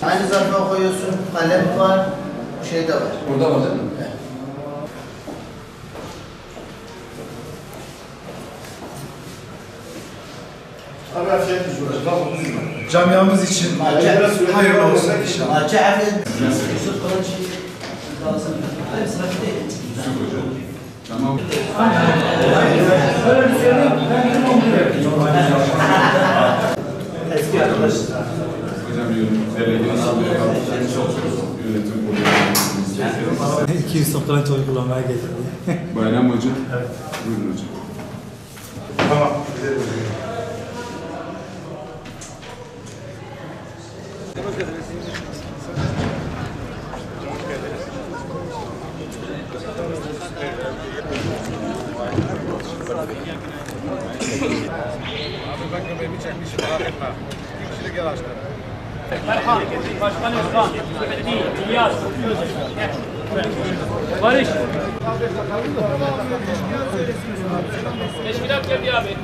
Aynı zarfa koyuyorsun, kalem var, şey de var. Burada var değil mi? Evet. Abi afiyetmiş burası. Camiamız için hayırlı olsun inşallah. Maçı afiyet. Yusuf Kılıç. Hayır, sıra değil. Tamam. Eski arkadaşlar. Hocam belediye çok yönetim kurulu. 200 satranç uygulamaya getirdi. Bayram hocam. Evet. Buyurun hocam. Tamam. Abi ben göbeğimi çekmişim, merak etme. Bir kişilik gel aşkına. Erhan, Başkan Özkan, değil, İlyas, Barış. Teşkilat geldi abi.